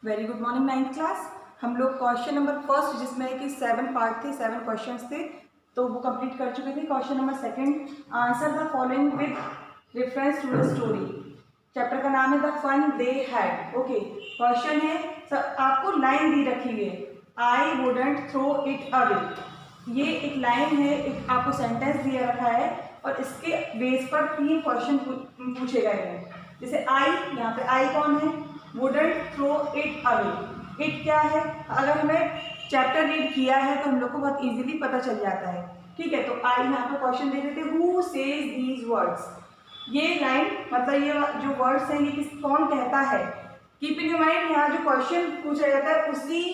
Very good morning ninth class. हम लोग question number first जिसमें कि 7 पार्ट थे, 7 क्वेश्चंस थे, तो वो कंप्लीट कर चुके थे। Question number second, answer the following with reference to the story. Chapter का नाम है the fun they had. Okay, question है सर, आपको लाइन दी रखी है, I wouldn't throw it away. ये एक लाइन है, एक आपको सेंटेंस दिया रखा है और इसके बेस पर 3 क्वेश्चन पूछे गए हैं। जैसे आई, यहाँ पे आई कौन है, wouldn't throw it away. It क्या है, अगर हमें चैप्टर रीड किया है तो हम लोग को बहुत इजीली पता चल जाता है। ठीक है, तो आई यहाँ पे क्वेश्चन दे देते, हु सेज दीज वर्ड्स। ये लाइन मतलब ये जो वर्ड्स हैं ये कौन कहता है। कीप इन माइंड, यहाँ जो क्वेश्चन पूछा जाता है उसी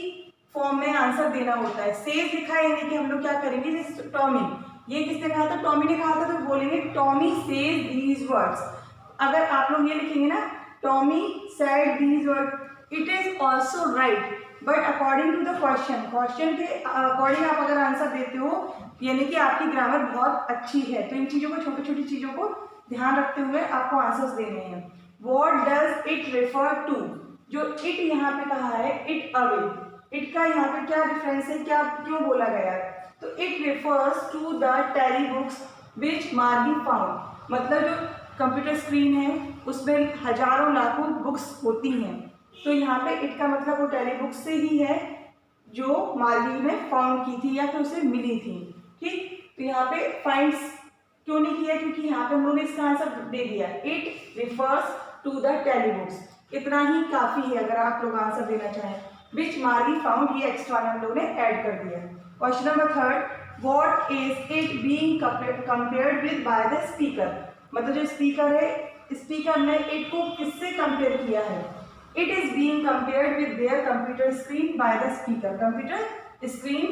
फॉर्म में आंसर देना होता है। सेज लिखा है यानी कि हम लोग क्या करेंगे, जैसे टॉमी, ये किसने कहा था, टॉमी ने कहा था, तो बोलेंगे टॉमी सेज दीज वर्ड्स। अगर आप लोग ये लिखेंगे ना, Tommy said these words, it is also right but according to the question, question के अकॉर्डिंग आप अगर आंसर देते हो यानी कि आपकी ग्रामर बहुत अच्छी है। तो इन चीज़ों को, छोटी छोटी चीज़ों को ध्यान रखते हुए आपको आंसर्स देने हैं। What does it refer to, जो इट यहाँ पे कहा है, इट अवे, इट का यहाँ पे क्या डिफरेंस है, क्या क्यों बोला गया है, तो it refers to the telebooks which Margie found. मतलब जो कंप्यूटर स्क्रीन है उसमें हजारों लाखों बुक्स होती हैं, तो यहाँ पे इट का मतलब वो टेली बुक्स से ही है जो मार्गी ने फाउंड की थी या फिर उसे मिली थी। ठीक, तो यहाँ पे फाइंड्स क्यों नहीं किया, क्योंकि यहाँ पे हम लोगों ने इसका आंसर दे दिया, it refers to the telebooks. इतना ही काफी है अगर आप लोग आंसर देना चाहें। विच मार्गी फाउंड, ये एक्स्ट्रा हम लोगों ने ऐड कर दिया। Question number third, what is it being compared with by the speaker. मतलब जो स्पीकर है, स्पीकर ने इट को किससे कंपेयर किया है, it is being compared with their computer screen by the speaker. Computer screen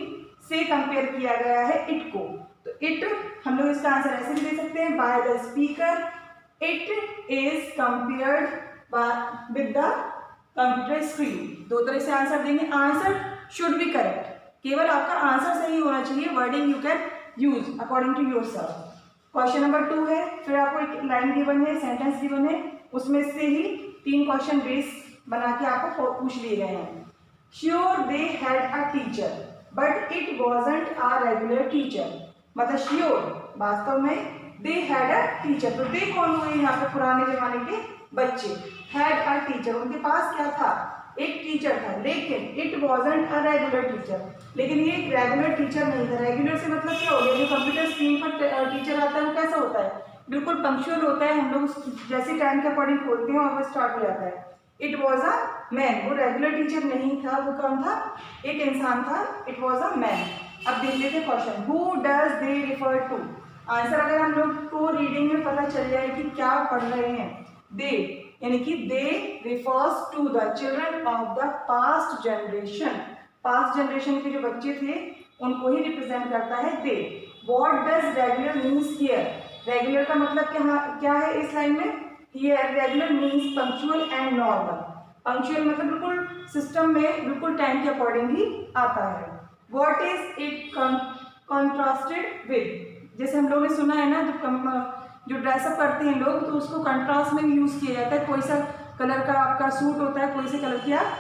से कंपेयर किया गया है इट को, तो इट हम लोग इसका आंसर ऐसे भी दे सकते हैं, by the speaker it is compared with the computer screen. दो तरह से आंसर देंगे, आंसर शुड बी करेक्ट, केवल आपका आंसर सही होना चाहिए, wording you can use according to yourself. Question number 2 है, फिर आपको एक लाइन गिवन है, सेंटेंस गिवन है, उसमें से ही 3 क्वेश्चन बेस बना के आपको पूछ लिए गए हैं। Sure they had a teacher but it wasn't a regular teacher. मतलब श्योर, वास्तव में, दे हैड अ टीचर, तो दे कौन हुए यहाँ पे, पुराने जमाने के बच्चे। हैड अ टीचर, उनके पास क्या था, एक टीचर था, लेकिन it wasn't a regular teacher, लेकिन ये एक रेगुलर टीचर नहीं था। रेगुलर से मतलब क्या हो गया, जो कंप्यूटर स्क्रीन पर टीचर आता है वो कैसा होता है, बिल्कुल पंक्चुअल होता है, हम लोग जैसे टाइम के अकॉर्डिंग खोलते हैं और वो स्टार्ट हो जाता है। इट वॉज अ मैन, वो रेगुलर टीचर नहीं था, वो कौन था, एक इंसान था, इट वॉज अ मैन। अब देख लेते question, who does they refer to. Answer अगर हम लोग को रीडिंग में पता चल जाए कि क्या पढ़ रहे हैं, दे यानी कि they refers to the children of the past generation. Past generation के जो बच्चे थे उनको ही रिप्रेजेंट करता है they. What does regular means here, regular का मतलब क्या है इस लाइन में, here regular means punctual and normal. Punctual मतलब बिल्कुल सिस्टम में बिल्कुल टाइम के अकॉर्डिंग ही आता है। What is it contrasted with, जैसे हम लोगों ने सुना है ना, जो ड्रेसअप करते हैं लोग तो उसको कंट्रास्ट में यूज किया जाता है। कोई सा कलर का आपका सूट होता है, कोई से कलर की आप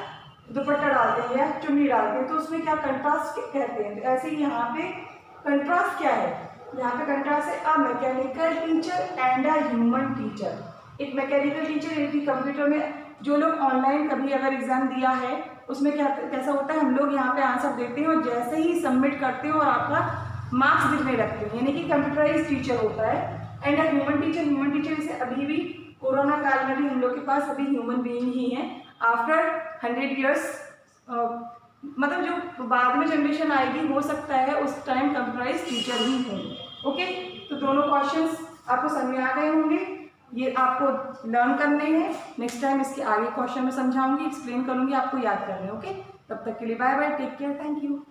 दुपट्टा डालते हैं या चुन्नी डालते हैं, तो उसमें क्या कंट्रास्ट कहते हैं। तो ऐसे ही यहाँ पे कंट्रास्ट क्या है, यहाँ पे कंट्रास्ट है a mechanical teacher and a human teacher. एक मैकेनिकल टीचर यानी कि कंप्यूटर में जो लोग ऑनलाइन कभी अगर एग्जाम दिया है उसमें कैसा होता है, हम लोग यहाँ पे आंसर देते हैं और जैसे ही सबमिट करते हैं और आपका मार्क्स दिखने लगते हैं, यानी कि कंप्यूटराइज टीचर होता है। And a human teacher, human teacher जैसे अभी भी कोरोना काल में भी हम लोग के पास अभी ह्यूमन बीइंग ही हैं। आफ्टर 100 ईयर्स मतलब जो बाद में जनरेशन आएगी हो सकता है उस टाइम कंप्यूटराइज टीचर ही हों। ओके, तो दोनों क्वेश्चंस आपको समझ में आ गए होंगे, ये आपको लर्न करने हैं। नेक्स्ट टाइम इसके आगे क्वेश्चन में समझाऊंगी, एक्सप्लेन करूंगी, आपको याद करने। ओके, तब तक के लिए bye bye, take care, thank you.